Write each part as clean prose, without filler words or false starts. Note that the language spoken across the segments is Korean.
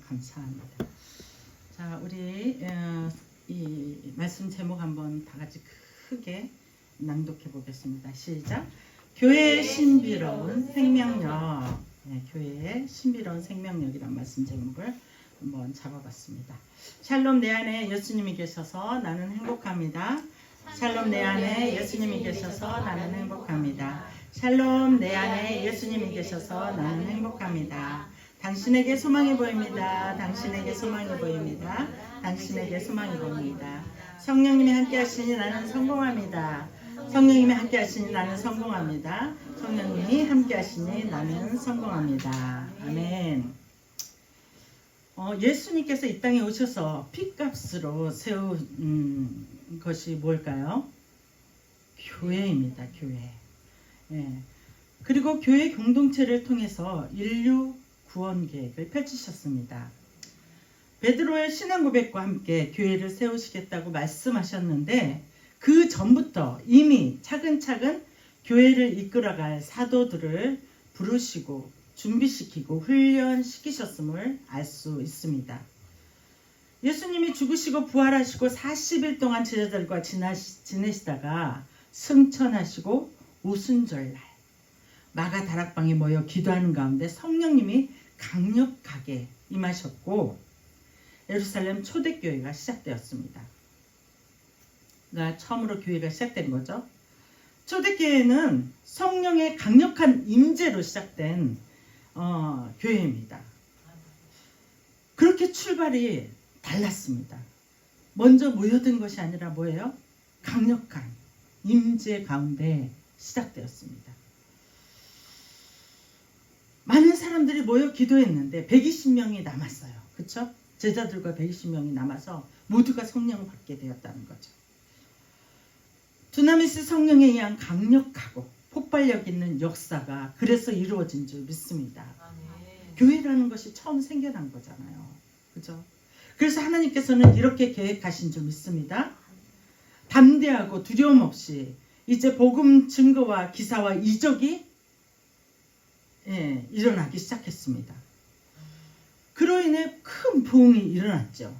감사합니다. 자, 우리 이 말씀 제목 한번 다 같이 크게 낭독해 보겠습니다. 시작. 교회의 신비로운 생명력. 네, 교회의 신비로운 생명력이란 말씀 제목을 한번 잡아봤습니다. 샬롬, 내 안에 예수님이 계셔서 나는 행복합니다. 샬롬, 내 안에 예수님이 계셔서 나는 행복합니다. 샬롬, 내 안에 예수님이 계셔서 나는 행복합니다. 당신에게 소망이 보입니다. 당신에게 소망이 보입니다. 당신에게 소망이 보입니다. 성령님이 함께 하시니 나는 성공합니다. 성령님이 함께 하시니 나는 성공합니다. 성령님이 함께 하시니 나는 성공합니다. 아멘. 예수님께서 이 땅에 오셔서 핏값으로 세운 것이 뭘까요? 교회입니다. 교회. 예. 그리고 교회 공동체를 통해서 인류 구원 계획을 펼치셨습니다. 베드로의 신앙 고백과 함께 교회를 세우시겠다고 말씀하셨는데 그 전부터 이미 차근차근 교회를 이끌어갈 사도들을 부르시고 준비시키고 훈련시키셨음을 알 수 있습니다. 예수님이 죽으시고 부활하시고 40일 동안 제자들과 지내시다가 승천하시고 오순절날 마가 다락방에 모여 기도하는 가운데 성령님이 강력하게 임하셨고 예루살렘 초대교회가 시작되었습니다. 그러니까 처음으로 교회가 시작된 거죠. 초대교회는 성령의 강력한 임재로 시작된 교회입니다. 그렇게 출발이 달랐습니다. 먼저 모여든 것이 아니라 뭐예요? 강력한 임재 가운데 시작되었습니다. 많은 사람들이 모여 기도했는데 120명이 남았어요. 그렇죠? 제자들과 120명이 남아서 모두가 성령을 받게 되었다는 거죠. 두나미스 성령에 의한 강력하고 폭발력 있는 역사가 그래서 이루어진 줄 믿습니다. 교회라는 것이 처음 생겨난 거잖아요. 그죠? 그래서 하나님께서는 이렇게 계획하신 줄 믿습니다. 담대하고 두려움 없이 이제 복음 증거와 기사와 이적이 일어나기 시작했습니다. 그로 인해 큰 부흥이 일어났죠.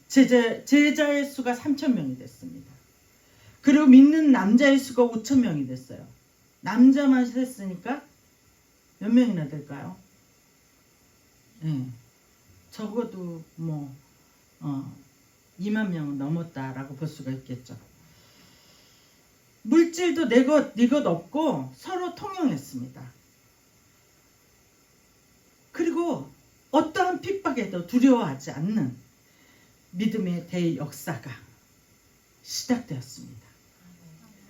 제자의 수가 3,000명이 됐습니다. 그리고 믿는 남자의 수가 5,000명이 됐어요. 남자만 했으니까 몇 명이나 될까요? 적어도 2만 명은 넘었다라고 볼 수가 있겠죠. 물질도 내 것, 네 것 없고 서로 통용했습니다. 그리고 어떠한 핍박에도 두려워하지 않는 믿음의 대역사가 시작되었습니다.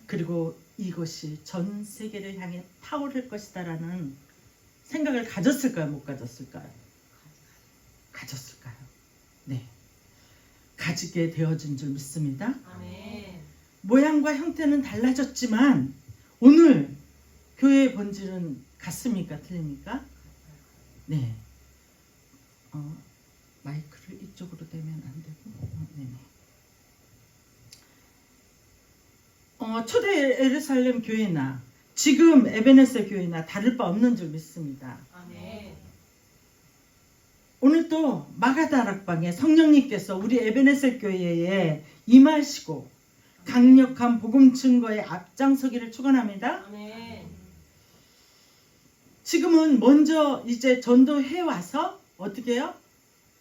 그리고 이것이 전 세계를 향해 타오를 것이다라는 생각을 가졌을까요? 못 가졌을까요? 가졌을까요? 네. 가지게 되어진 줄 믿습니다. 아멘. 모양과 형태는 달라졌지만 오늘 교회의 본질은 같습니까? 틀립니까? 네. 마이크를 이쪽으로 대면 안 되고. 네네. 초대 예루살렘 교회나 지금 에베네셀 교회나 다를 바 없는 줄 믿습니다. 아멘. 오늘 또 마가다락방에 성령님께서 우리 에베네셀 교회에 임하시고 강력한 복음 증거에 앞장서기를 축원합니다. 아멘. 지금은 먼저 이제 전도해 와서 어떻게 해요?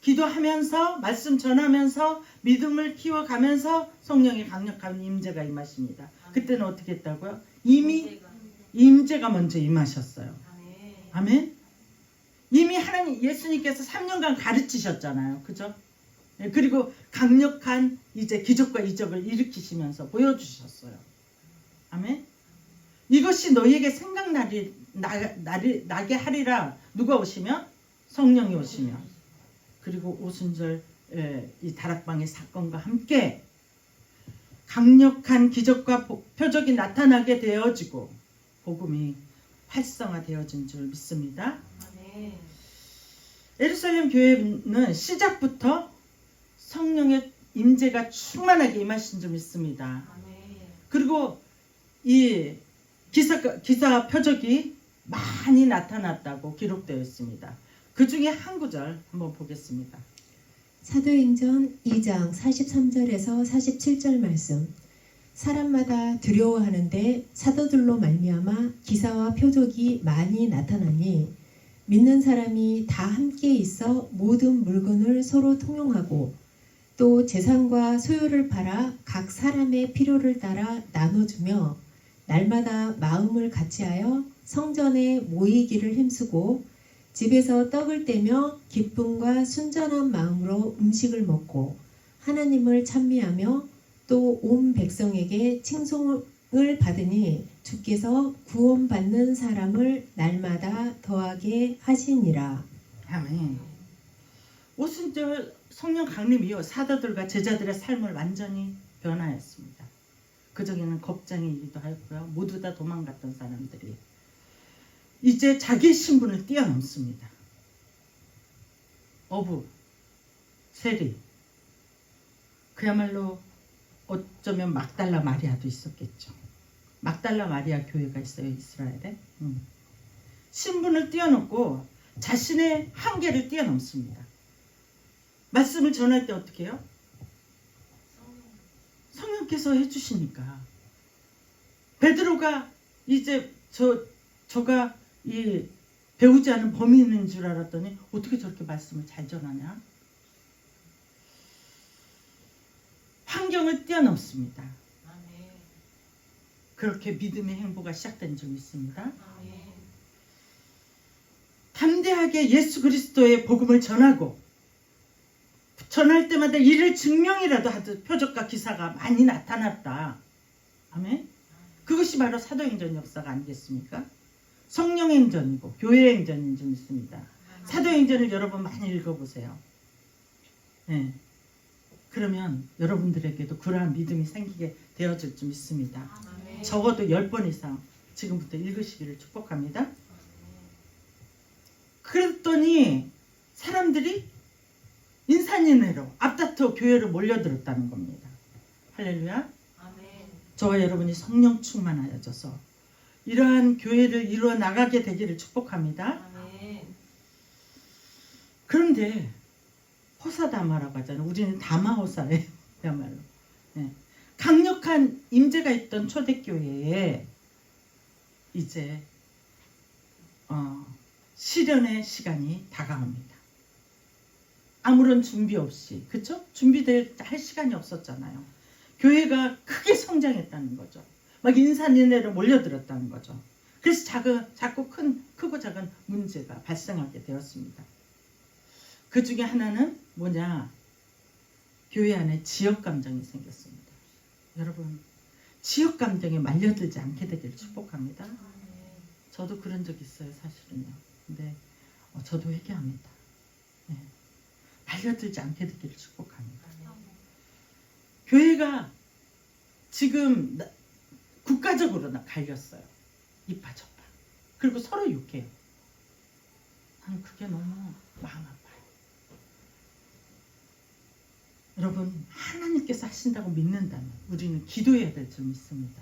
기도하면서 말씀 전하면서 믿음을 키워가면서 성령의 강력한 임재가 임하십니다. 그때는 어떻게 했다고요? 이미 임재가 먼저 임하셨어요. 아멘. 이미 하나님 예수님께서 3년간 가르치셨잖아요. 그죠? 그리고 강력한 이제 기적과 이적을 일으키시면서 보여주셨어요. 아멘. 이것이 너희에게 생각나게 하리라. 누가 오시면? 성령이 오시면. 그리고 오순절 이 다락방의 사건과 함께 강력한 기적과 표적이 나타나게 되어지고 복음이 활성화되어진 줄 믿습니다. 네. 예루살렘 교회는 시작부터 성령의 임재가 충만하게 임하신 줄 믿습니다. 그리고 이 기사 표적이 많이 나타났다고 기록되어 있습니다. 그 중에 한 구절 한번 보겠습니다. 사도행전 2장 43절에서 47절 말씀. 사람마다 두려워하는데 사도들로 말미암아 기사와 표적이 많이 나타나니 믿는 사람이 다 함께 있어 모든 물건을 서로 통용하고 또 재산과 소유를 팔아 각 사람의 필요를 따라 나눠주며 날마다 마음을 같이하여 성전에 모이기를 힘쓰고 집에서 떡을 떼며 기쁨과 순전한 마음으로 음식을 먹고 하나님을 찬미하며 또 온 백성에게 칭송을 받으니 주께서 구원받는 사람을 날마다 더하게 하시니라. 아멘. 오순절 성령 강림 이후 사도들과 제자들의 삶을 완전히 변화했습니다. 그중에는 겁쟁이이기도 하였고요. 모두 다 도망갔던 사람들이 이제 자기 신분을 뛰어넘습니다. 어부, 세리, 그야말로 어쩌면 막달라 마리아도 있었겠죠. 막달라 마리아 교회가 있어요, 이스라엘에. 신분을 뛰어넘고 자신의 한계를 뛰어넘습니다. 말씀을 전할 때 어떻게 해요? 성령께서 해주시니까. 베드로가 이제 저가 이 배우지 않은 범인인 줄 알았더니 어떻게 저렇게 말씀을 잘 전하냐? 환경을 뛰어넘습니다. 그렇게 믿음의 행보가 시작된 줄 믿습니다. 담대하게 예수 그리스도의 복음을 전하고 전할 때마다 이를 증명이라도 하듯 표적과 기사가 많이 나타났다. 아멘. 그것이 바로 사도행전 역사가 아니겠습니까? 성령행전이고 교회행전인 줄 믿습니다. 사도행전을 여러분 많이 읽어보세요. 네. 그러면 여러분들에게도 그러한 믿음이 생기게 되어질 줄 믿습니다. 적어도 10번 이상 지금부터 읽으시기를 축복합니다. 그랬더니 사람들이 인산인해로 앞다투어 교회로 몰려들었다는 겁니다. 할렐루야. 저와 여러분이 성령 충만하여져서 이러한 교회를 이루어 나가게 되기를 축복합니다. 그런데 호사다마라고 하잖아요. 우리는 다마호사예요. 그야말로. 네. 강력한 임재가 있던 초대교회에 이제 시련의 시간이 다가옵니다. 아무런 준비 없이, 그쵸? 할 시간이 없었잖아요. 교회가 크게 성장했다는 거죠. 막 인산인해로 몰려들었다는 거죠. 그래서 자꾸 크고 작은 문제가 발생하게 되었습니다. 그 중에 하나는 뭐냐? 교회 안에 지역 감정이 생겼습니다. 여러분, 지역 감정에 말려들지 않게 되기를 축복합니다. 저도 그런 적 있어요, 사실은요. 근데 저도 회개합니다. 네. 말려들지 않게 되기를 축복합니다. 교회가 지금 국가적으로 갈렸어요. 이파 저파. 그리고 서로 욕해요. 나는 그게 너무 마음 아파요. 여러분, 하나님께서 하신다고 믿는다면 우리는 기도해야 될 줄 믿습니다.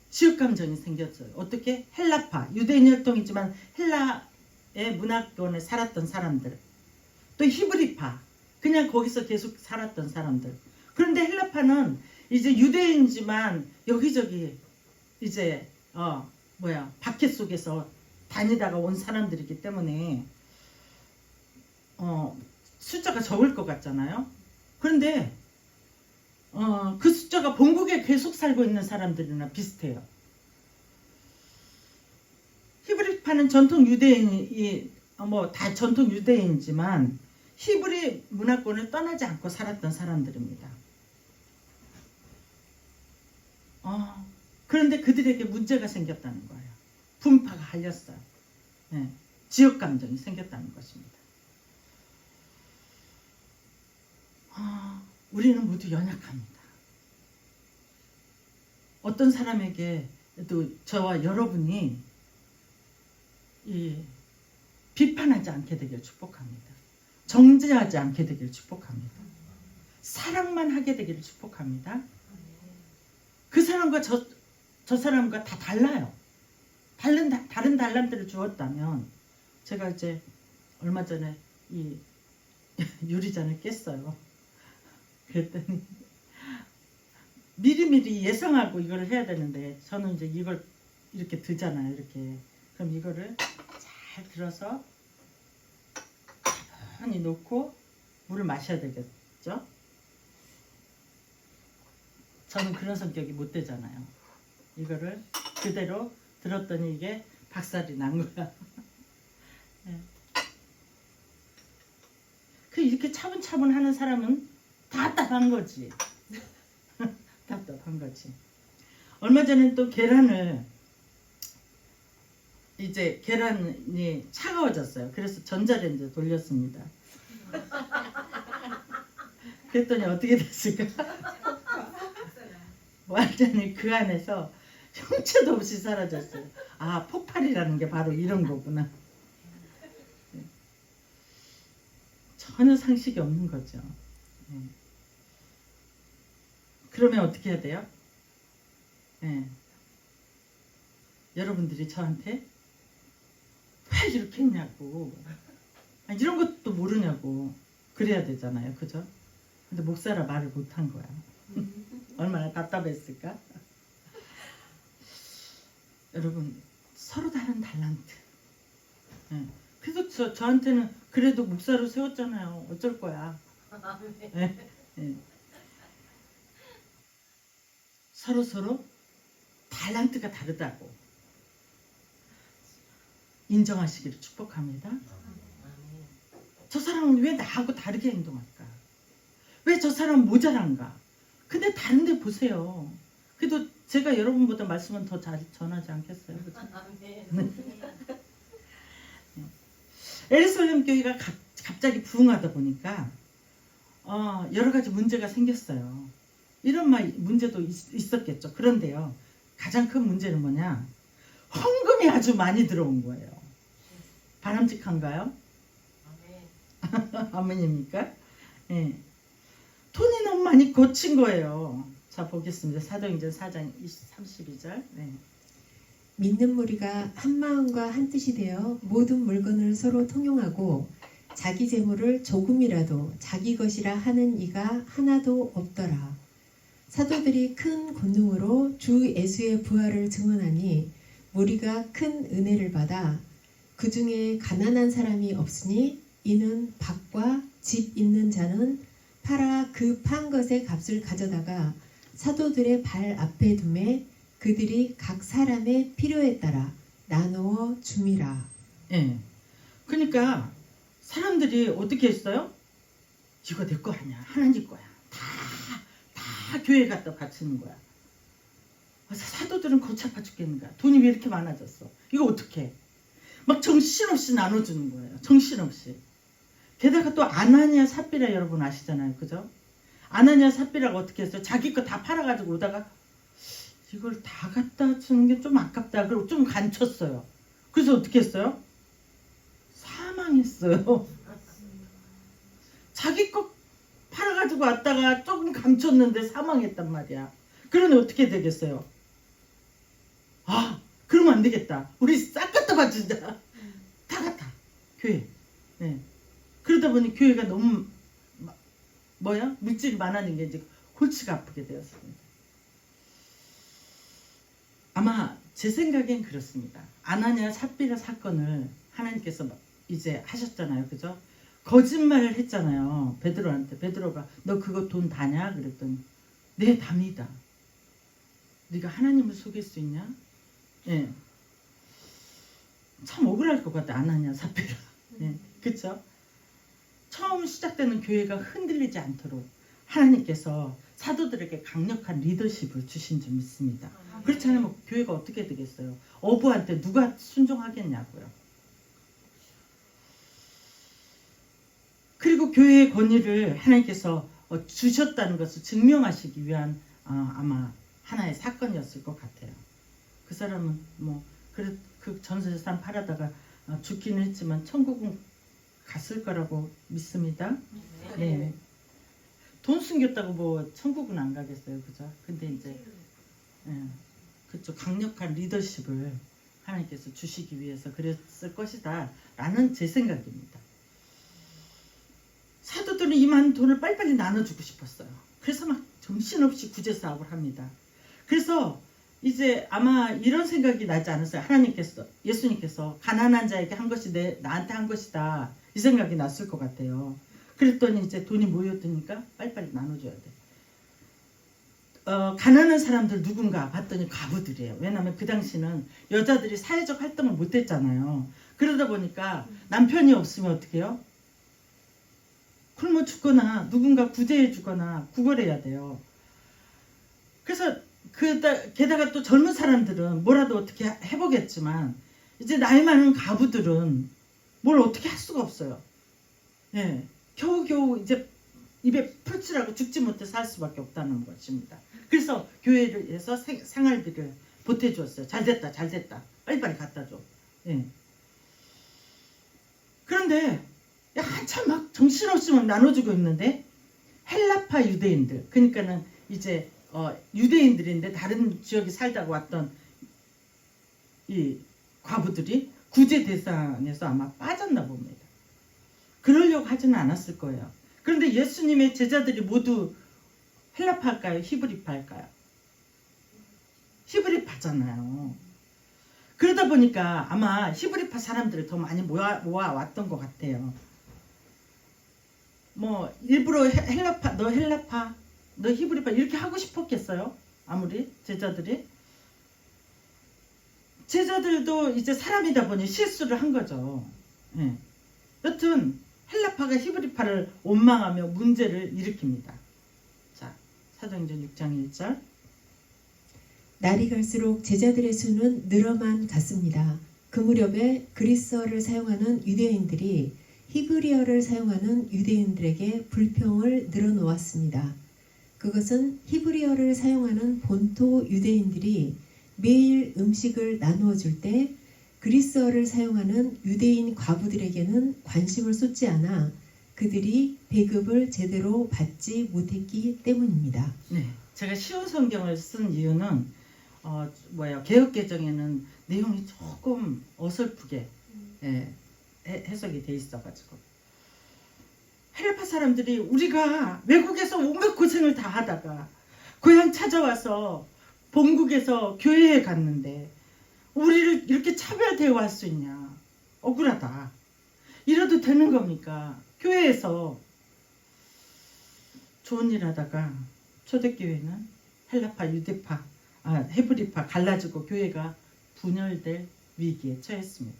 지역 감정이 생겼어요. 어떻게? 헬라파, 유대인 혈통이지만 헬라의 문화권에 살았던 사람들, 또 히브리파, 그냥 거기서 계속 살았던 사람들. 그런데 헬라파는 이제 유대인이지만 여기저기 이제 박해 속에서 다니다가 온 사람들이기 때문에 숫자가 적을 것 같잖아요. 그런데 그 숫자가 본국에 계속 살고 있는 사람들이나 비슷해요. 히브리파는 전통 유대인이 다 전통 유대인이지만 히브리 문화권을 떠나지 않고 살았던 사람들입니다. 그런데 그들에게 문제가 생겼다는 거예요. 분파가 갈렸어요. 네, 지역 감정이 생겼다는 것입니다. 우리는 모두 연약합니다. 어떤 사람에게도 저와 여러분이 비판하지 않게 되길 축복합니다. 정죄하지 않게 되길 축복합니다. 사랑만 하게 되기를 축복합니다. 그 사람과 저 사람과 다 달라요. 다른 달란트를 주었다면 제가 이제 얼마 전에 이 유리잔을 깼어요. 그랬더니 미리미리 예상하고 이걸 해야 되는데 저는 이제 이걸 이렇게 들잖아요. 이렇게. 그럼 이거를 잘 들어서 가만히 놓고 물을 마셔야 되겠죠? 저는 그런 성격이 못 되잖아요. 이거를 그대로 들었더니 이게 박살이 난 거야. 네. 그 이렇게 차분차분 하는 사람은 답답한 거지. 답답한 거지. 얼마 전에 또 계란을 이제 계란이 차가워졌어요. 그래서 전자레인지에 돌렸습니다. 그랬더니 어떻게 됐을까? 완전히 그 안에서 형체도 없이 사라졌어요. 아, 폭발이라는 게 바로 이런 거구나. 전혀 상식이 없는 거죠. 그러면 어떻게 해야 돼요? 여러분들이 저한테 왜 이렇게 했냐고, 이런 것도 모르냐고 그래야 되잖아요. 그죠? 근데 목사라 말을 못한 거야. 얼마나 답답했을까? 여러분, 서로 다른 달란트. 그래서 저한테는 그래도 목사로 세웠잖아요. 어쩔 거야. 서로 달란트가 다르다고 인정하시기를 축복합니다. 저 사람은 왜 나하고 다르게 행동할까? 왜 저 사람은 모자란가? 근데 다른 데 보세요. 그래도 제가 여러분보다 말씀은 더 잘 전하지 않겠어요? 그죠? 예루살렘 교회가 갑자기 부흥하다 보니까 여러 가지 문제가 생겼어요. 이런 문제도 있었겠죠. 그런데요, 가장 큰 문제는 뭐냐? 헌금이 아주 많이 들어온 거예요. 바람직한가요? 아멘입니까? 네. 돈이 너무 많이 거친 거예요. 자, 보겠습니다. 사도행전 4장 32절. 네. 믿는 무리가 한 마음과 한 뜻이 되어 모든 물건을 서로 통용하고 자기 재물을 조금이라도 자기 것이라 하는 이가 하나도 없더라. 사도들이 큰 권능으로 주 예수의 부활을 증언하니 무리가 큰 은혜를 받아 그 중에 가난한 사람이 없으니 이는 밭과 집 있는 자는 팔아 그 판 것의 값을 가져다가 사도들의 발 앞에 두매 그들이 각 사람의 필요에 따라 나누어 줌이라. 그러니까 사람들이 어떻게 했어요? 이거 내 거 아니야. 하나님 거야. 다 교회 갖다 바치는 거야. 사도들은 골치 아파 죽겠는 거야. 돈이 왜 이렇게 많아졌어? 이거 어떡해? 막 정신없이 나눠주는 거예요. 정신없이. 게다가 또 아나니아 삽비라 여러분 아시잖아요. 그죠? 아나니아 삽비라가 어떻게 했어요? 자기 거 다 팔아가지고 오다가 이걸 다 갖다 주는 게 좀 아깝다. 그리고 좀 간쳤어요. 그래서 어떻게 했어요? 사망했어요. 자기 거 팔아가지고 왔다가 조금 감췄는데 사망했단 말이야. 그러니 어떻게 되겠어요? 그러면 안 되겠다. 우리 싹 갖다 바치자. 다 갖다. 교회. 그러다 보니 교회가 너무 물질이 많아진 게 이제 골치가 아프게 되었습니다. 아마 제 생각엔 그렇습니다. 아나니아 삽비라 사건을 하나님께서 이제 하셨잖아요. 그죠? 거짓말을 했잖아요. 베드로한테. 베드로가 너 그거 돈 다냐? 그랬더니 네, 답니다. 네가 하나님을 속일 수 있냐? 참 억울할 것 같아. 아나니아 삽비라. 그쵸? 처음 시작되는 교회가 흔들리지 않도록 하나님께서 사도들에게 강력한 리더십을 주신 줄 믿습니다. 그렇지 않으면 교회가 어떻게 되겠어요? 어부한테 누가 순종하겠냐고요. 그리고 교회의 권위를 하나님께서 주셨다는 것을 증명하시기 위한 아마 하나의 사건이었을 것 같아요. 그 사람은 그 전세산 팔아다가 죽기는 했지만 천국은 갔을 거라고 믿습니다. 네. 돈 숨겼다고 천국은 안 가겠어요. 그죠? 근데 이제 그쪽 강력한 리더십을 하나님께서 주시기 위해서 그랬을 것이다 라는 제 생각입니다. 사도들은 이 많은 돈을 빨리빨리 나눠주고 싶었어요. 그래서 막 정신없이 구제 사업을 합니다. 그래서 이제 아마 이런 생각이 나지 않았어요. 하나님께서, 예수님께서 가난한 자에게 한 것이 나한테 한 것이다 이 생각이 났을 것 같아요. 그랬더니 이제 돈이 모였으니까 빨리빨리 나눠줘야 돼. 가난한 사람들 누군가 봤더니 과부들이에요. 왜냐하면 그 당시는 여자들이 사회적 활동을 못했잖아요. 그러다 보니까 남편이 없으면 어떻게 해요? 굶어 죽거나 누군가 구제해 주거나 구걸해야 돼요. 그래서 게다가 또 젊은 사람들은 뭐라도 어떻게 해보겠지만 이제 나이 많은 가부들은 뭘 어떻게 할 수가 없어요. 네, 겨우겨우 이제 입에 풀칠하고 죽지 못해 살 수밖에 없다는 것입니다. 그래서 교회에서 생활비를 보태주었어요. 잘됐다 잘됐다 빨리빨리 갖다 줘. 네. 그런데 한참 막 정신없이 막 나눠주고 있는데 헬라파 유대인들, 그러니까는 이제 유대인들인데 다른 지역에 살다가 왔던 이 과부들이 구제 대상에서 아마 빠졌나 봅니다. 그러려고 하지는 않았을 거예요. 그런데 예수님의 제자들이 모두 헬라파일까요? 히브리파일까요? 히브리파잖아요. 그러다 보니까 아마 히브리파 사람들을 더 많이 모아왔던 것 같아요. 뭐 일부러 헬라파, 너 히브리파 이렇게 하고 싶었겠어요? 아무리 제자들도 이제 사람이다 보니 실수를 한 거죠. 예. 여튼 헬라파가 히브리파를 원망하며 문제를 일으킵니다. 자, 사도행전 6장 1절. 날이 갈수록 제자들의 수는 늘어만 갔습니다. 그 무렵에 그리스어를 사용하는 유대인들이 히브리어를 사용하는 유대인들에게 불평을 늘어놓았습니다. 그것은 히브리어를 사용하는 본토 유대인들이 매일 음식을 나누어 줄 때 그리스어를 사용하는 유대인 과부들에게는 관심을 쏟지 않아 그들이 배급을 제대로 받지 못했기 때문입니다. 네, 제가 쉬운 성경을 쓴 이유는 개역개정에는 내용이 조금 어설프게 해석이 돼 있어가지고 헬라파 사람들이 우리가 외국에서 온갖 고생을 다 하다가 고향 찾아와서 본국에서 교회에 갔는데 우리를 이렇게 차별 대우할 수 있냐, 억울하다. 이래도 되는 겁니까? 교회에서 좋은 일 하다가 초대교회는 헬라파, 유대파, 헤브리파 갈라지고 교회가 분열될 위기에 처했습니다.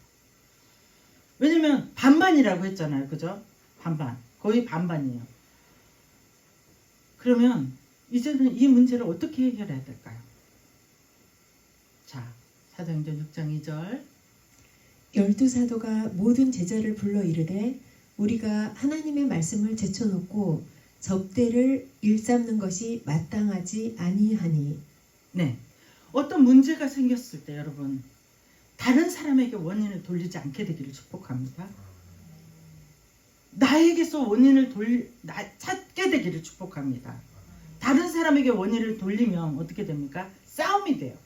왜냐면 반반이라고 했잖아요. 그죠? 반반. 거의 반반이에요. 그러면 이제는 이 문제를 어떻게 해결해야 될까요? 자, 사도행전 6장 2절. 12사도가 모든 제자를 불러 이르되 우리가 하나님의 말씀을 제쳐놓고 접대를 일삼는 것이 마땅하지 아니하니. 네, 어떤 문제가 생겼을 때 여러분 다른 사람에게 원인을 돌리지 않게 되기를 축복합니다. 나에게서 원인을 찾게 되기를 축복합니다. 다른 사람에게 원인을 돌리면 어떻게 됩니까? 싸움이 돼요.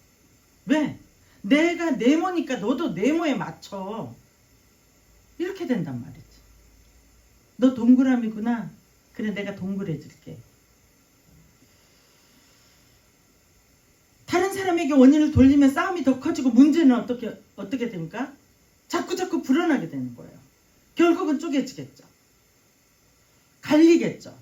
왜? 내가 네모니까 너도 네모에 맞춰. 이렇게 된단 말이지. 너 동그라미구나. 그래, 내가 동그래질게. 다른 사람에게 원인을 돌리면 싸움이 더 커지고 문제는 어떻게 됩니까? 자꾸 불어나게 되는 거예요. 결국은 쪼개지겠죠. 갈리겠죠.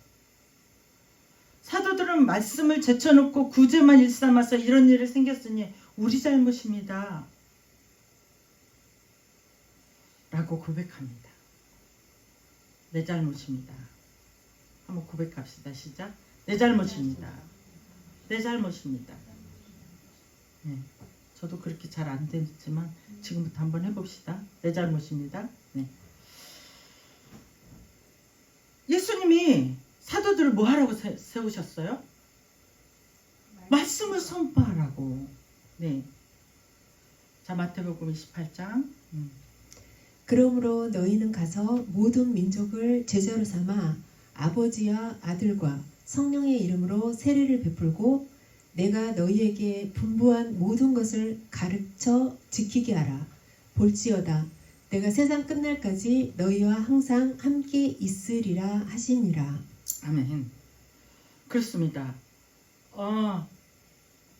사도들은 말씀을 제쳐놓고 구제만 일삼아서 이런 일이 생겼으니 우리 잘못입니다. 라고 고백합니다. 내 잘못입니다. 한번 고백합시다. 시작. 내 잘못입니다. 내 잘못입니다. 네, 저도 그렇게 잘 안 됐지만 지금부터 한번 해봅시다. 내 잘못입니다. 네. 예수님이 사도들을 뭐 하라고 세우셨어요? 말씀을 선포하라고. 네. 자, 마태복음 28장. 그러므로 너희는 가서 모든 민족을 제자로 삼아 아버지와 아들과 성령의 이름으로 세례를 베풀고 내가 너희에게 분부한 모든 것을 가르쳐 지키게 하라. 볼지어다 내가 세상 끝날까지 너희와 항상 함께 있으리라 하시니라. 아멘. 그렇습니다.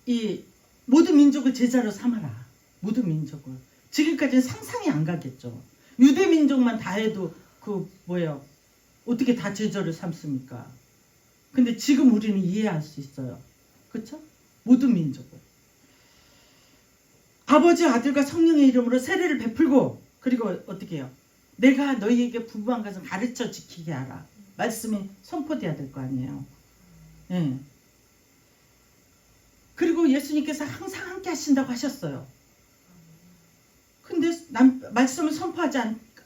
이 모든 민족을 제자로 삼아라. 모든 민족을. 지금까지는 상상이 안 가겠죠. 유대 민족만 다 해도 어떻게 다 제자를 삼습니까? 근데 지금 우리는 이해할 수 있어요. 그렇죠? 모든 민족을. 아버지, 아들과 성령의 이름으로 세례를 베풀고, 그리고 어떻게 해요? 내가 너희에게 분부한 것을 가르쳐 지키게 하라. 말씀이 선포돼야 될 거 아니에요. 네. 그리고 예수님께서 항상 함께 하신다고 하셨어요. 근데 말씀을 선포하지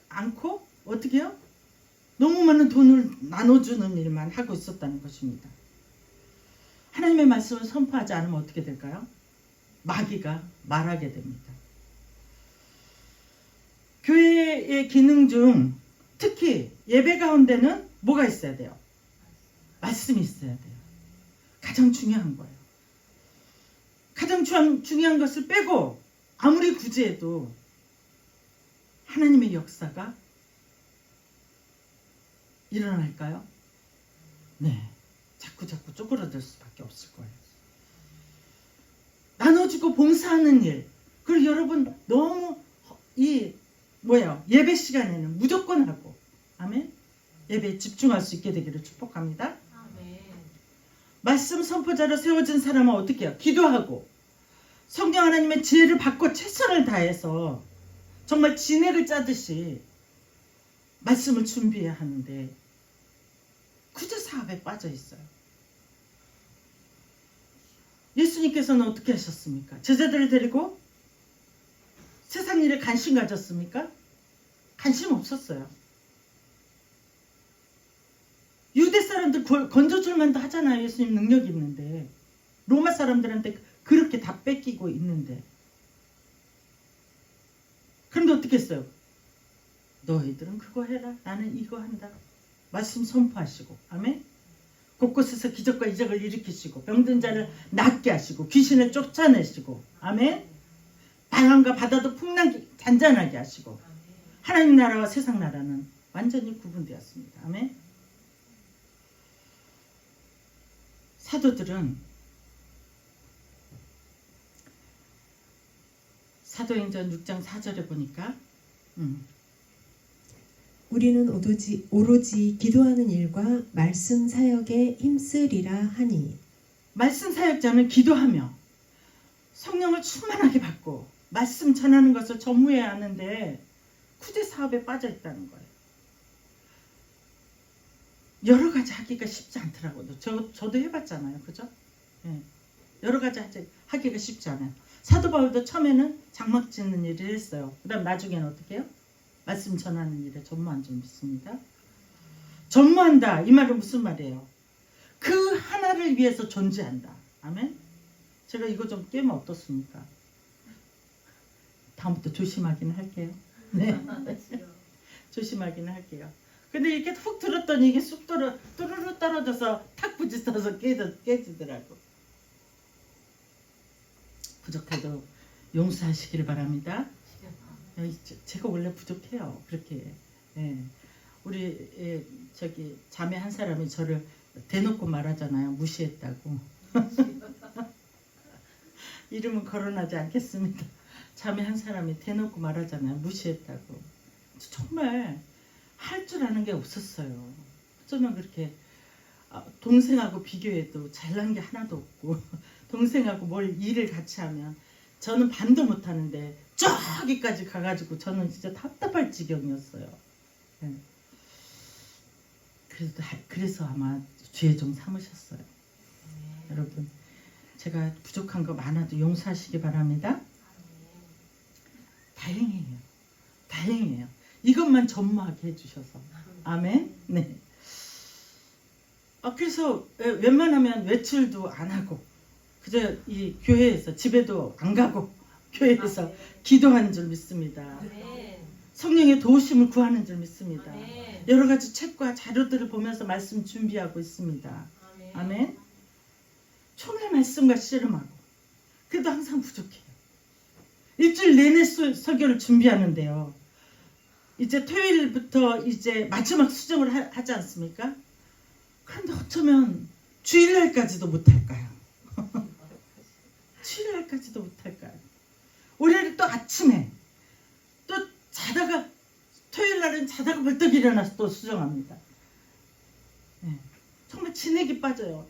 않고 어떻게 해요? 너무 많은 돈을 나눠주는 일만 하고 있었다는 것입니다. 하나님의 말씀을 선포하지 않으면 어떻게 될까요? 마귀가 말하게 됩니다. 교회의 기능 중 특히 예배 가운데는 뭐가 있어야 돼요? 말씀이 있어야 돼요. 가장 중요한 거예요. 가장 중요한 것을 빼고 아무리 구제해도 하나님의 역사가 일어날까요? 네. 자꾸 쪼그라들 수밖에 없을 거예요. 나눠주고 봉사하는 일. 그리고 여러분 너무 예배 시간에는 무조건 하고, 아멘. 예배에 집중할 수 있게 되기를 축복합니다. 아멘. 말씀 선포자로 세워진 사람은 어떻게 해요? 기도하고 성령 하나님의 지혜를 받고 최선을 다해서 정말 진액을 짜듯이 말씀을 준비해야 하는데 구제 사업에 빠져 있어요. 예수님께서는 어떻게 하셨습니까? 제자들을 데리고 세상 일에 관심 가졌습니까? 관심 없었어요. 유대 사람들 건져줄 만도 하잖아요. 예수님 능력이 있는데. 로마 사람들한테 그렇게 다 뺏기고 있는데. 그런데 어떻게 했어요? 너희들은 그거 해라. 나는 이거 한다. 말씀 선포하시고. 아멘. 곳곳에서 기적과 이적을 일으키시고 병든 자를 낫게 하시고 귀신을 쫓아내시고. 아멘. 바람과 바다도 풍랑이 잔잔하게 하시고. 하나님 나라와 세상 나라는 완전히 구분되었습니다. 아멘. 사도들은 사도행전 6장 4절에 보니까 우리는 오로지 기도하는 일과 말씀 사역에 힘쓰리라 하니. 말씀 사역자는 기도하며 성령을 충만하게 받고 말씀 전하는 것을 전무해야 하는데 구제 사업에 빠져 있다는 거예요. 여러 가지 하기가 쉽지 않더라고요. 저도 해봤잖아요. 그죠? 네. 여러 가지 하기가 쉽지 않아요. 사도 바울도 처음에는 장막 짓는 일을 했어요. 그 다음 나중에는 어떻게 해요? 말씀 전하는 일에 전무한 줄 믿습니다. 전무한다. 이 말은 무슨 말이에요? 그 하나를 위해서 존재한다. 아멘? 제가 이거 좀 깨면 어떻습니까? 다음부터 조심하기는 할게요. 네. 조심하기는 할게요. 근데 이렇게 훅 들었더니 이게 쑥 또르르 떨어져서 탁 부딪혀서 깨지더라고. 부족해도 용서하시기를 바랍니다. 제가 원래 부족해요. 그렇게. 예. 우리 자매 한 사람이 저를 대놓고 말하잖아요. 무시했다고. 이름은 거론하지 않겠습니다. 자매 한 사람이 대놓고 말하잖아요. 무시했다고. 정말 할 줄 아는 게 없었어요. 저는 그렇게 동생하고 비교해도 잘난 게 하나도 없고 동생하고 뭘 일을 같이 하면 저는 반도 못하는데 저기까지 가가지고 저는 진짜 답답할 지경이었어요. 네. 그래서 아마 죄 좀 삼으셨어요. 여러분 제가 부족한 거 많아도 용서하시기 바랍니다. 다행이에요. 다행이에요. 이것만 전무하게 해주셔서. 아멘. 네. 그래서 웬만하면 외출도 안 하고 그저 이 교회에서 집에도 안 가고 교회에서 기도하는 줄 믿습니다. 성령의 도우심을 구하는 줄 믿습니다. 여러 가지 책과 자료들을 보면서 말씀 준비하고 있습니다. 아멘. 정말 말씀과 씨름하고 그래도 항상 부족해요. 일주일 내내 설교를 준비하는데요. 이제 토요일부터 이제 마지막 수정을 하지 않습니까? 그런데 어쩌면 주일날까지도 못할까요? 주일날까지도 못할까요? 월요일 또 아침에 또 자다가 토요일날은 자다가 벌떡 일어나서 또 수정합니다. 예, 정말 진액이 빠져요.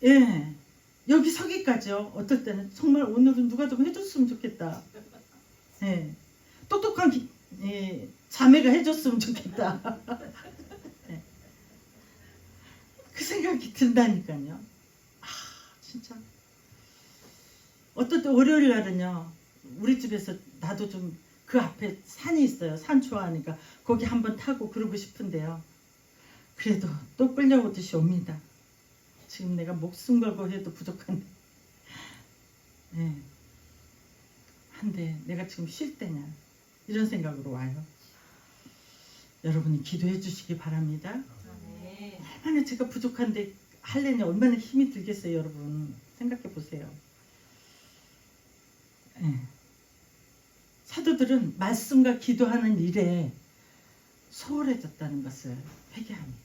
예, 여기 서기까지요. 어떨 때는 정말 오늘은 누가 좀 해줬으면 좋겠다. 예, 똑똑한 자매가 해줬으면 좋겠다. 예, 그 생각이 든다니까요. 아, 진짜. 어떨 때 월요일 날은요, 우리 집에서 나도 좀 그 앞에 산이 있어요. 산 좋아하니까 거기 한번 타고 그러고 싶은데요. 그래도 또 끌려오듯이 옵니다. 지금 내가 목숨 걸고 해도 부족한데. 네. 한데 내가 지금 쉴 때냐. 이런 생각으로 와요. 여러분이 기도해 주시기 바랍니다. 얼마나 제가 부족한데 할래냐 얼마나 힘이 들겠어요. 여러분 생각해 보세요. 네. 사도들은 말씀과 기도하는 일에 소홀해졌다는 것을 회개합니다.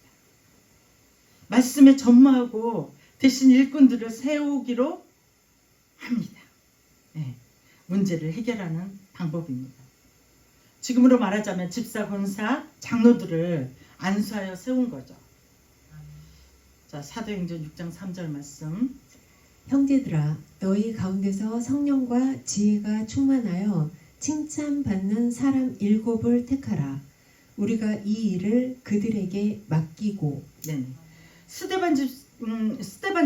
말씀에 전무하고 대신 일꾼들을 세우기로 합니다. 네, 문제를 해결하는 방법입니다. 지금으로 말하자면 집사, 권사, 장로들을 안수하여 세운 거죠. 자, 사도행전 6장 3절 말씀. 형제들아 너희 가운데서 성령과 지혜가 충만하여 칭찬받는 사람 7을 택하라. 우리가 이 일을 그들에게 맡기고. 네. 스데반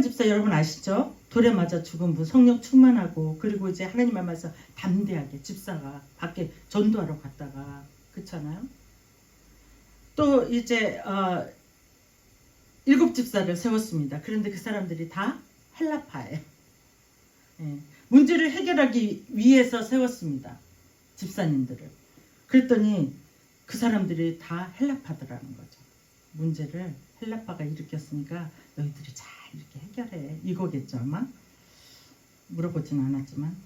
집사 여러분 아시죠? 돌에 맞아 죽은 분 성령 충만하고 그리고 이제 하나님 말씀에서 담대하게 집사가 밖에 전도하러 갔다가 그렇잖아요. 또 이제 7 집사를 세웠습니다. 그런데 그 사람들이 다 헬라파예요. 예. 문제를 해결하기 위해서 세웠습니다. 집사님들을. 그랬더니 그 사람들이 다 헬라파더라는 거죠. 문제를 헬라파가 일으켰으니까 너희들이 잘 이렇게 해결해. 이거겠죠 아마. 물어보진 않았지만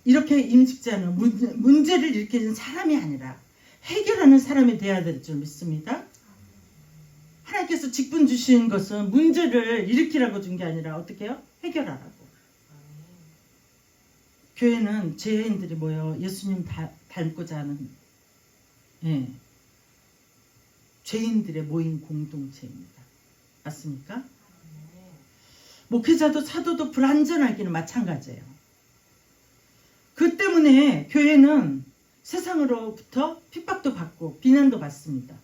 이렇게 임직자는 문제를 일으키는 사람이 아니라 해결하는 사람이 돼야 될 줄 믿습니다. 하나님께서 직분 주신 것은 문제를 일으키라고 준 게 아니라 어떻게 해요? 해결하라고. 교회는 죄인들이 모여 예수님 닮고자 하는 죄인들의 모임 공동체입니다. 맞습니까? 목회자도 사도도 불완전하기는 마찬가지예요. 그 때문에 교회는 세상으로부터 핍박도 받고 비난도 받습니다.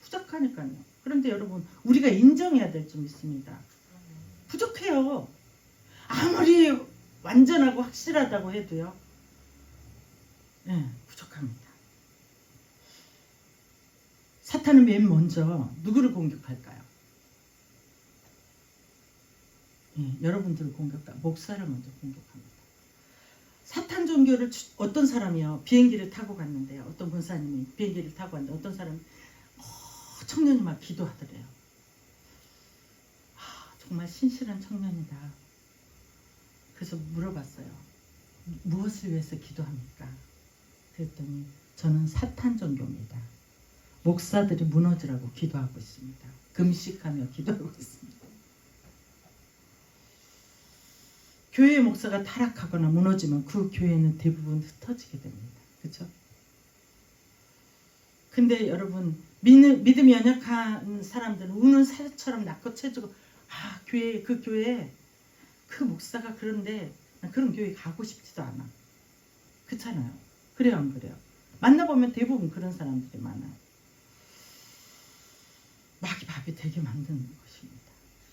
부족하니까요. 그런데 여러분 우리가 인정해야 될 점 있습니다. 부족해요. 아무리 완전하고 확실하다고 해도요. 네, 부족합니다. 사탄은 맨 먼저 누구를 공격할까요? 네, 여러분들을 목사를 먼저 공격합니다. 사탄 종교를 어떤 사람이요 비행기를 타고 갔는데요. 어떤 권사님이 비행기를 타고 갔는데 어떤 사람이 청년이 막 기도하더래요. 정말 신실한 청년이다. 그래서 물어봤어요. 무엇을 위해서 기도합니까? 그랬더니 저는 사탄 종교입니다. 목사들이 무너지라고 기도하고 있습니다. 금식하며 기도하고 있습니다. 교회의 목사가 타락하거나 무너지면 그 교회는 대부분 흩어지게 됩니다. 그렇죠? 근데 여러분 믿음이 연약한 사람들은 우는 새처럼 낳고 채주고 그 교회에 그 목사가 그런데 난 그런 교회 가고 싶지도 않아. 그렇잖아요. 그래요 안 그래요? 만나보면 대부분 그런 사람들이 많아요. 마귀 밥이 되게 만드는 것입니다.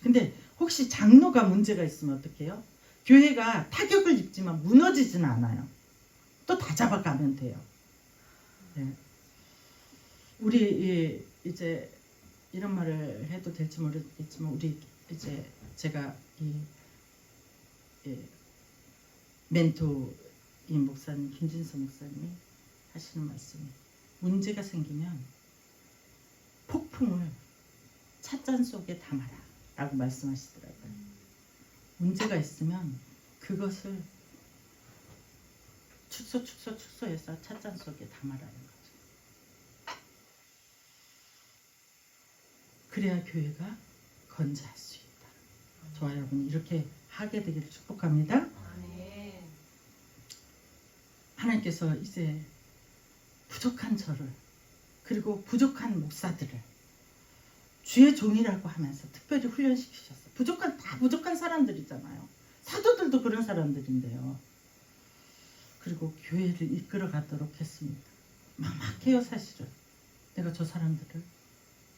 근데 혹시 장로가 문제가 있으면 어떻게 해요? 교회가 타격을 입지만 무너지지는 않아요. 또 다 잡아가면 돼요. 네. 우리 이제 이런 말을 해도 될지 모르겠지만 우리 이제 제가 멘토인 목사님 김진서 목사님이 하시는 말씀이 문제가 생기면 폭풍을 찻잔 속에 담아라 라고 말씀하시더라고요. 문제가 있으면 그것을 축소해서 찻잔 속에 담아라는 거죠. 그래야 교회가 건재할 수 있다. 저와 여러분 이렇게 하게 되기를 축복합니다. 하나님께서 이제 부족한 저를 그리고 부족한 목사들을 주의 종이라고 하면서 특별히 훈련시키셨어요. 다 부족한 사람들이잖아요. 사도들도 그런 사람들인데요. 그리고 교회를 이끌어 가도록 했습니다. 막막해요 사실은. 내가 저 사람들을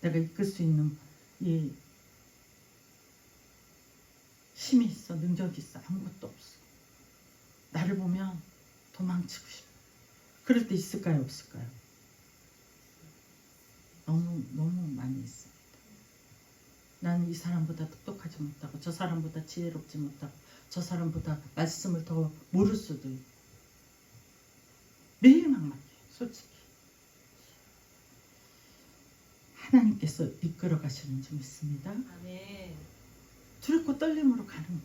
내가 이끌 수 있는 이 힘이 있어, 능력이 있어, 아무것도 없어. 나를 보면 도망치고 싶어. 그럴 때 있을까요, 없을까요? 너무 많이 있습니다. 나는 이 사람보다 똑똑하지 못하고 저 사람보다 지혜롭지 못하고 저 사람보다 말씀을 더 모를 수도 있고 매일 막막해요. 솔직히 하나님께서 이끌어 가시는 줄 믿습니다. 아멘. 두렵고 떨림으로 가는 거예요.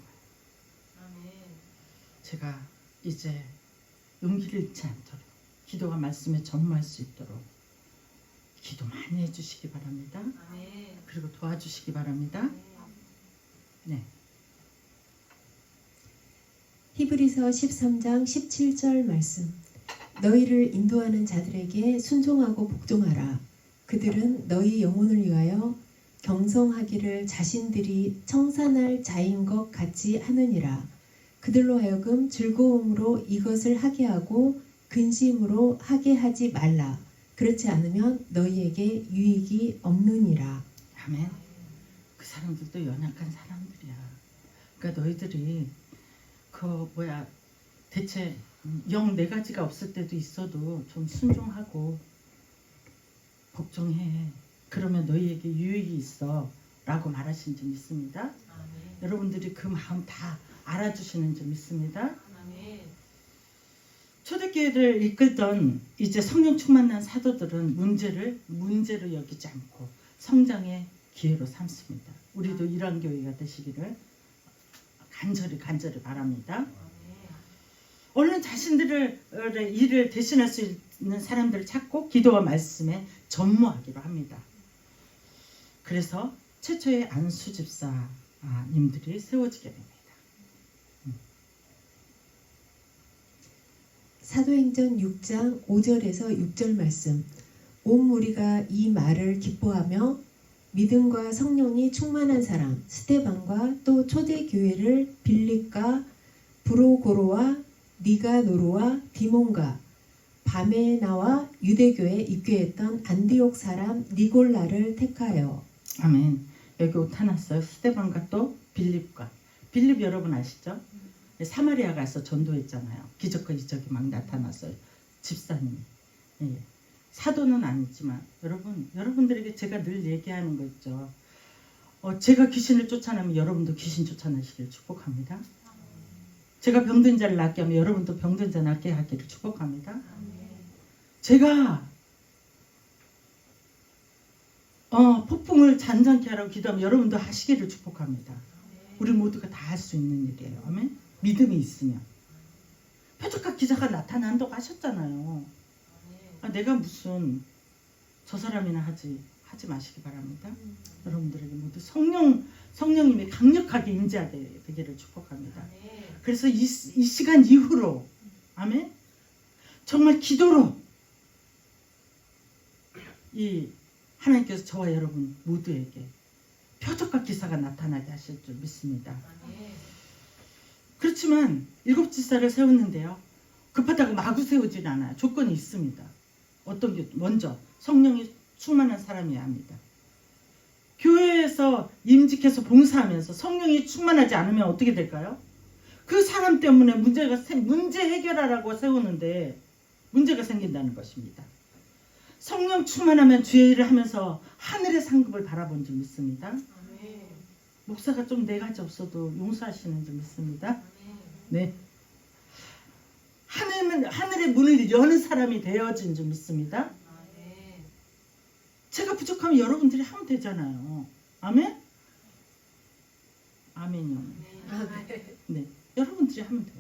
아멘. 제가 이제 용기를 잃지 않도록 기도가 말씀에 전무할 수 있도록 기도 많이 해주시기 바랍니다. 아멘. 그리고 도와주시기 바랍니다. 네. 히브리서 13장 17절 말씀. 너희를 인도하는 자들에게 순종하고 복종하라. 그들은 너희 영혼을 위하여 경성하기를 자신들이 청산할 자인 것 같이 하느니라. 그들로 하여금 즐거움으로 이것을 하게 하고 근심으로 하게 하지 말라. 그렇지 않으면 너희에게 유익이 없느니라. 아멘. 그 사람들도 연약한 사람들이야. 그러니까 너희들이 대체 영 네 가지가 없을 때도 있어도 좀 순종하고 복종해. 그러면 너희에게 유익이 있어. 라고 말하신 줄 믿습니다. 아멘. 여러분들이 그 마음 다 알아주시는 줄 믿습니다. 아멘. 초대교회를 이끌던 이제 성령 충만한 사도들은 문제로 여기지 않고 성장의 기회로 삼습니다. 우리도 이런 교회가 되시기를 간절히 바랍니다. 얼른 자신들의 일을 대신할 수 있는 사람들을 찾고 기도와 말씀에 전무하기로 합니다. 그래서 최초의 안수 집사님들이 세워지게 됩니다. 사도행전 6장 5절에서 6절 말씀. 온 무리가 이 말을 기뻐하며 믿음과 성령이 충만한 사람 스데반과 또 초대교회를 빌립과 브로고로와 니가노로와 디몬과 바메나와 유대교에 입교했던 안디옥 사람 니골라를 택하여. 아멘. 여기 나타났어요. 스데반과 또 빌립과. 빌립 여러분 아시죠? 사마리아 가서 전도했잖아요. 기적과 이적이 막 나타났어요. 집사님이. 예. 사도는 아니지만 여러분들에게 제가 늘 얘기하는 거 있죠. 제가 귀신을 쫓아내면 여러분도 귀신 쫓아내시길 축복합니다. 제가 병든 자를 낫게 하면 여러분도 병든 자 낫게 하기를 축복합니다. 제가 폭풍을 잔잔케 하라고 기도하면 여러분도 하시기를 축복합니다. 우리 모두가 다 할 수 있는 일이에요. 아멘. 믿음이 있으면. 표적과 기사가 나타난다고 하셨잖아요. 내가 무슨 저 사람이나 하지 마시기 바랍니다. 여러분들에게 모두 성령님이 강력하게 임재하게 되기를 축복합니다. 그래서 이 시간 이후로 아멘. 정말 기도로 이 하나님께서 저와 여러분 모두에게 표적과 기사가 나타나게 하실 줄 믿습니다. 그렇지만 7 집사를 세웠는데요. 급하다고 마구 세우진 않아요. 조건이 있습니다. 어떤 게 먼저 성령이 충만한 사람이어야 합니다. 교회에서 임직해서 봉사하면서 성령이 충만하지 않으면 어떻게 될까요? 그 사람 때문에 문제 해결하라고 세우는데 문제가 생긴다는 것입니다. 성령 충만하면 주의 일을 하면서 하늘의 상급을 바라본 줄 믿습니다. 목사가 좀 4가지 없어도 용서하시는 줄 믿습니다. 네. 하늘의 문을 여는 사람이 되어진 줄 믿습니다. 제가 부족하면 여러분들이 하면 되잖아요. 아멘? 아멘이요. 아멘. 네, 여러분들이 하면 돼요.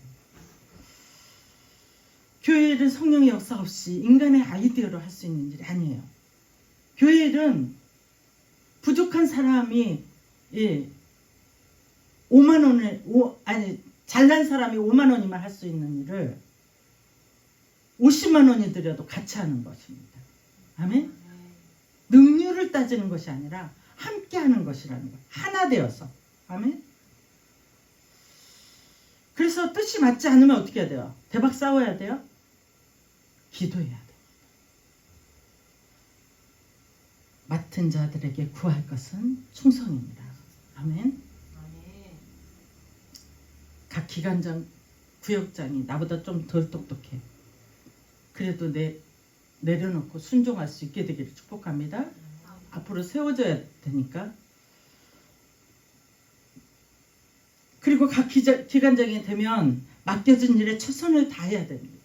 교회 일은 성령의 역사 없이 인간의 아이디어로 할 수 있는 일이 아니에요. 교회 일은 부족한 사람이 5만 원을 잘난 사람이 5만 원이면 할 수 있는 일을 50만 원이 들여도 같이 하는 것입니다. 아멘. 능률을 따지는 것이 아니라 함께 하는 것이라는 것. 하나 되어서. 아멘. 그래서 뜻이 맞지 않으면 어떻게 해야 돼요? 대박 싸워야 돼요? 기도해야 돼요. 맡은 자들에게 구할 것은 충성입니다. 아멘. 아멘. 각 기관장, 구역장이 나보다 좀 덜 똑똑해. 그래도 내려놓고 순종할 수 있게 되기를 축복합니다. 앞으로 세워져야 되니까. 그리고 각 기관장이 되면 맡겨진 일에 최선을 다해야 됩니다.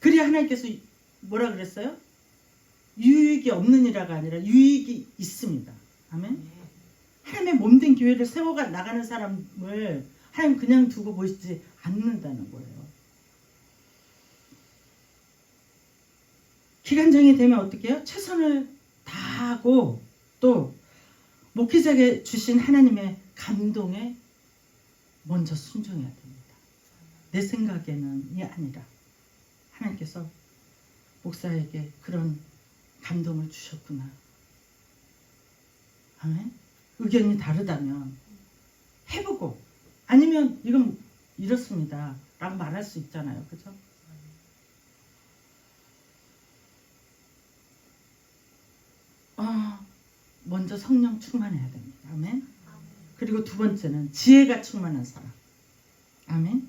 그래야 하나님께서 뭐라 그랬어요? 유익이 없는 일화가 아니라 유익이 있습니다. 아멘. 하나님의 몸된 교회를 세워가 나가는 사람을 하나님 그냥 두고 보시지 않는다는 거예요. 기관장이 되면 어떻게 해요? 최선을 다하고 또 목회자에게 주신 하나님의 감동에 먼저 순종해야 됩니다. 내 생각에는이 아니라 하나님께서 목사에게 그런 감동을 주셨구나. 아멘. 의견이 다르다면 해보고 아니면 이건 이렇습니다 라고 말할 수 있잖아요. 그죠? 먼저 성령 충만해야 됩니다. 아멘. 그리고 두 번째는 지혜가 충만한 사람. 아멘.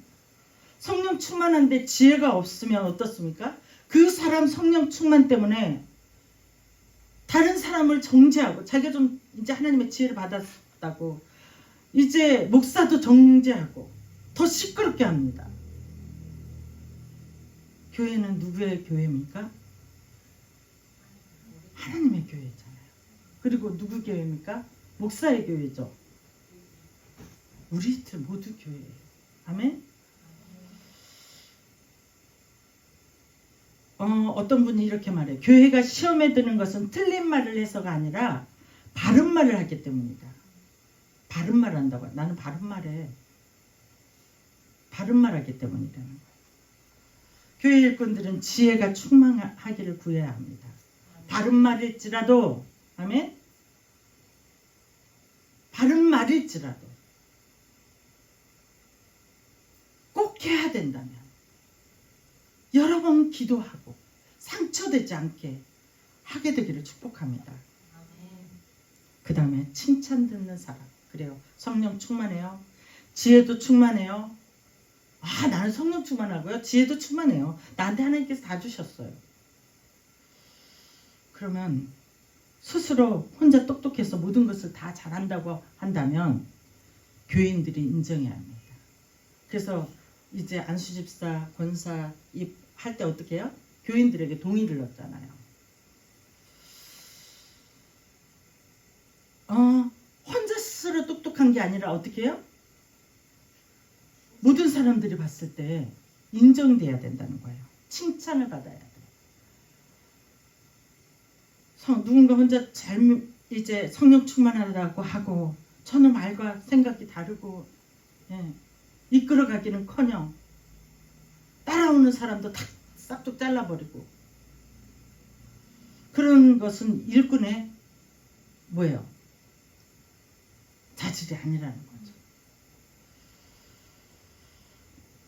성령 충만한데 지혜가 없으면 어떻습니까? 그 사람 성령 충만 때문에 다른 사람을 정죄하고 자기가 좀 이제 하나님의 지혜를 받았다고 이제 목사도 정죄하고 더 시끄럽게 합니다. 교회는 누구의 교회입니까? 하나님의 교회잖아요. 그리고 누구 교회입니까? 목사의 교회죠. 우리들 모두 교회예요. 아멘. 어떤 분이 이렇게 말해요. 교회가 시험에 드는 것은 틀린 말을 해서가 아니라 바른 말을 하기 때문이다. 바른 말 한다고. 나는 바른 말해. 바른 말 하기 때문이라는 거예요. 교회 일꾼들은 지혜가 충만하기를 구해야 합니다. 바른 말일지라도 아멘. 바른 말일지라도 꼭 해야 된다면 여러 번 기도하고 상처되지 않게 하게 되기를 축복합니다. 그 다음에 칭찬 듣는 사람. 그래요. 성령 충만해요. 지혜도 충만해요. 나는 성령 충만하고요. 지혜도 충만해요. 나한테 하나님께서 다 주셨어요. 그러면 스스로 혼자 똑똑해서 모든 것을 다 잘한다고 한다면 교인들이 인정해야 합니다. 그래서 이제 안수집사, 권사 할 때 어떻게 해요? 교인들에게 동의를 얻잖아요. 혼자 스스로 똑똑한 게 아니라 어떻게 해요? 모든 사람들이 봤을 때 인정돼야 된다는 거예요. 칭찬을 받아야 돼요. 누군가 혼자 이제 성령 충만하다고 하고 저는 말과 생각이 다르고 이끌어가기는커녕 따라오는 사람도 다 싹둑 잘라버리고 그런 것은 일꾼의 뭐예요? 자질이 아니라는 거죠.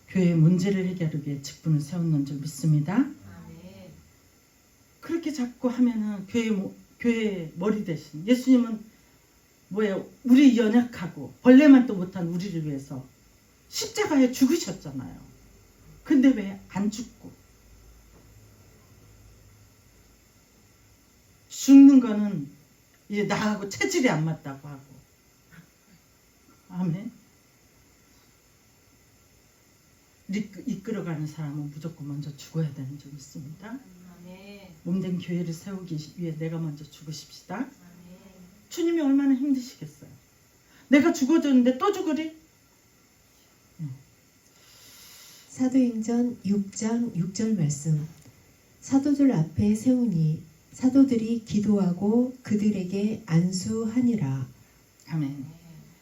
교회의 문제를 해결하기 위해 직분을 세웠는 줄 믿습니다. 그렇게 자꾸 하면은 교회의 머리 대신 예수님은 뭐예요? 우리 연약하고 벌레만도 못한 우리를 위해서 십자가에 죽으셨잖아요. 근데 왜 안 죽고 죽는 거는 이제 나하고 체질이 안 맞다고 하고. 아멘. 이끌어가는 사람은 무조건 먼저 죽어야 되는 줄 믿습니다. 몸된 교회를 세우기 위해 내가 먼저 죽으십시다. 주님이 얼마나 힘드시겠어요. 내가 죽어줬는데 또 죽으리? 사도행전 6장 6절 말씀. 사도들 앞에 세우니 사도들이 기도하고 그들에게 안수하니라. 아멘.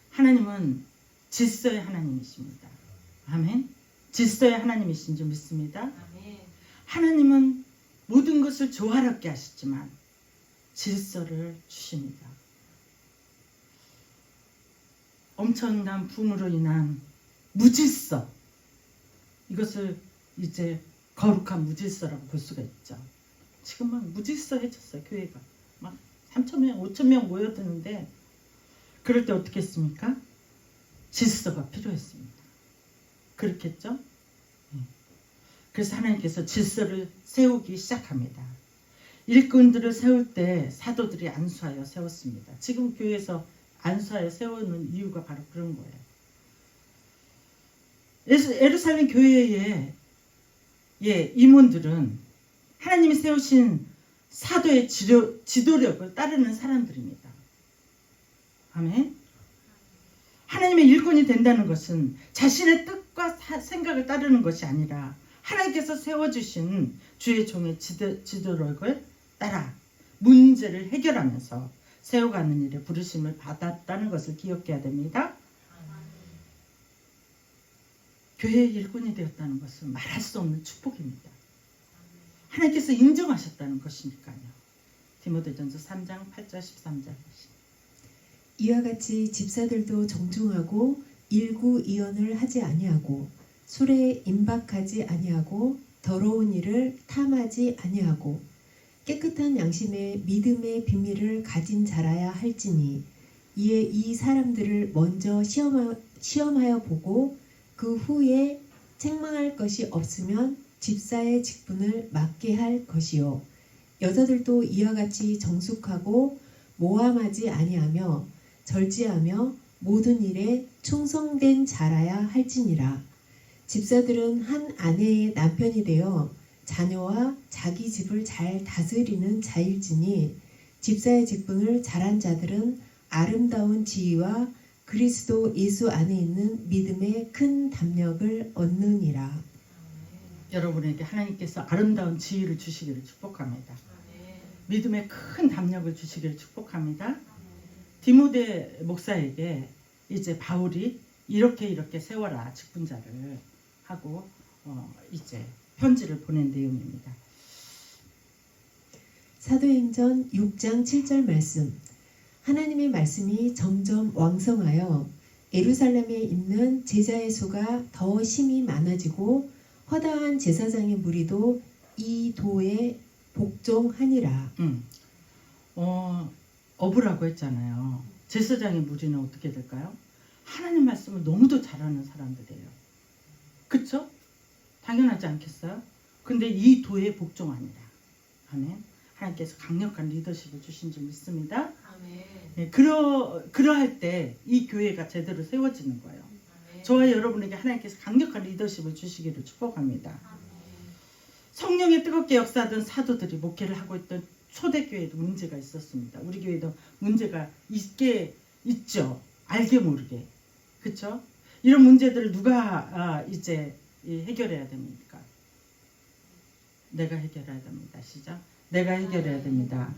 하나님은 질서의 하나님이십니다. 아멘. 질서의 하나님이신 줄 믿습니다. 아멘. 하나님은 모든 것을 조화롭게 하시지만 질서를 주십니다. 엄청난 붐으로 인한 무질서, 이것을 이제 거룩한 무질서라고 볼 수가 있죠. 지금 막 무질서해졌어요. 교회가 막 3,000명, 5,000명 모여드는데 그럴 때 어떻게 했습니까? 질서가 필요했습니다. 그렇겠죠? 그래서 하나님께서 질서를 세우기 시작합니다. 일꾼들을 세울 때 사도들이 안수하여 세웠습니다. 지금 교회에서 안수하여 세우는 이유가 바로 그런 거예요. 예루살렘 교회의 임원들은 하나님이 세우신 사도의 지도력을 따르는 사람들입니다. 아멘. 하나님의 일꾼이 된다는 것은 자신의 뜻과 생각을 따르는 것이 아니라 하나님께서 세워주신 주의 종의 지도력을 따라 문제를 해결하면서 세워가는 일에 부르심을 받았다는 것을 기억해야 됩니다. 교회의 일꾼이 되었다는 것은 말할 수 없는 축복입니다. 하나님께서 인정하셨다는 것이니까요. 디모데전서 3장 8절 13절. 이와 같이 집사들도 정중하고 일구이언을 하지 아니하고 술에 임박하지 아니하고 더러운 일을 탐하지 아니하고 깨끗한 양심의 믿음의 비밀을 가진 자라야 할지니 이에 이 사람들을 먼저 시험하여 보고 그 후에 책망할 것이 없으면 집사의 직분을 맡게 할 것이요. 여자들도 이와 같이 정숙하고 모함하지 아니하며 절제하며 모든 일에 충성된 자라야 할지니라. 집사들은 한 아내의 남편이 되어 자녀와 자기 집을 잘 다스리는 자일지니 집사의 직분을 잘한 자들은 아름다운 지위와 그리스도 예수 안에 있는 믿음의 큰 담력을 얻느니라. 여러분에게 하나님께서 아름다운 지위를 주시기를 축복합니다. 아멘. 믿음의 큰 담력을 주시기를 축복합니다. 디모데 목사에게 이제 바울이 이렇게 세워라 직분자를 하고 이제 편지를 보낸 내용입니다. 사도행전 6장 7절 말씀. 하나님의 말씀이 점점 왕성하여 예루살렘에 있는 제자의 수가 더 심히 많아지고 허다한 제사장의 무리도 이 도에 복종하니라. 어부라고 했잖아요. 제사장의 무리는 어떻게 될까요? 하나님 말씀을 너무도 잘하는 사람들이에요. 그쵸? 당연하지 않겠어요? 근데 이 도에 복종하니라. 아멘. 하나님께서 강력한 리더십을 주신 줄 믿습니다. 아멘. 네, 그러할 때 이 교회가 제대로 세워지는 거예요. 아멘. 저와 여러분에게 하나님께서 강력한 리더십을 주시기를 축복합니다. 아멘. 성령이 뜨겁게 역사하던 사도들이 목회를 하고 있던 초대교회도 문제가 있었습니다. 우리 교회도 문제가 있죠. 알게 모르게. 그렇죠? 이런 문제들을 누가 이제 해결해야 됩니까? 내가 해결해야 됩니다. 시작. 내가 해결해야 됩니다.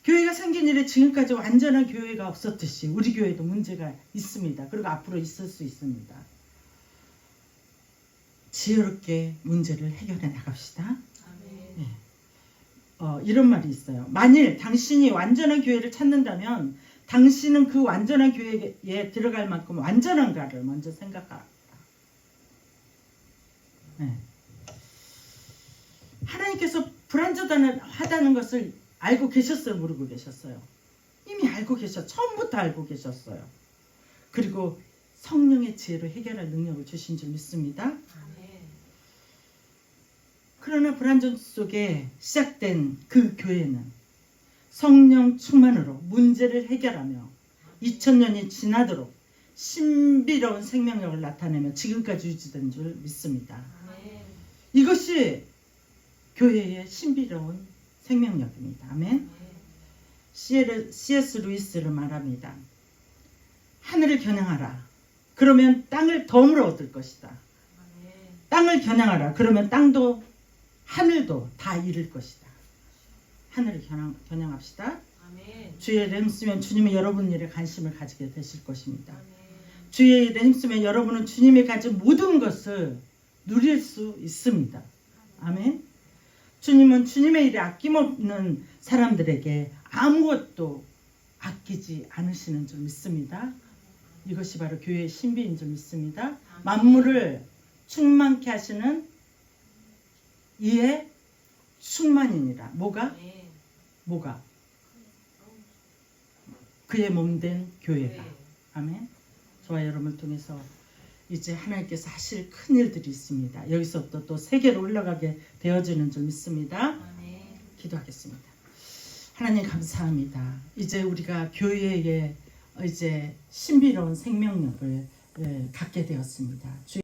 교회가 생긴 이래 지금까지 완전한 교회가 없었듯이 우리 교회도 문제가 있습니다. 그리고 앞으로 있을 수 있습니다. 지혜롭게 문제를 해결해 나갑시다. 아멘. 네. 이런 말이 있어요. 만일 당신이 완전한 교회를 찾는다면 당신은 그 완전한 교회에 들어갈 만큼 완전한가를 먼저 생각하라. 네. 하나님께서 불완전하다는 것을 알고 계셨어요? 모르고 계셨어요? 이미 알고 처음부터 알고 계셨어요. 그리고 성령의 지혜로 해결할 능력을 주신 줄 믿습니다. 아멘. 그러나 불완전 속에 시작된 그 교회는 성령 충만으로 문제를 해결하며 2000년이 지나도록 신비로운 생명력을 나타내며 지금까지 유지된 줄 믿습니다. 아멘. 이것이 교회의 신비로운 생명력입니다. 아멘. 아멘. C.S. 루이스를 말합니다. 하늘을 겨냥하라. 그러면 땅을 덤으로 얻을 것이다. 아멘. 땅을 겨냥하라. 그러면 땅도 하늘도 다 잃을 것이다. 하늘을 겨냥합시다. 아멘. 주의 일에 힘쓰면 주님이 여러분 일에 관심을 가지게 되실 것입니다. 아멘. 주의 일에 힘쓰면 여러분은 주님이 가진 모든 것을 누릴 수 있습니다. 아멘. 주님은 주님의 일에 아낌없는 사람들에게 아무것도 아끼지 않으시는 줄 믿습니다. 이것이 바로 교회의 신비인 줄 믿습니다. 만물을 충만케 하시는 이의 충만이니라. 뭐가? 아멘. 뭐가? 그의 몸된 교회가. 네. 아멘. 저와 여러분을 통해서 이제 하나님께서 하실 큰 일들이 있습니다. 여기서부터 또 세계로 흘러가게 되어지는 줄 믿습니다. 아멘. 기도하겠습니다. 하나님 감사합니다. 이제 우리가 교회에 이제 신비로운 생명력을 갖게 되었습니다.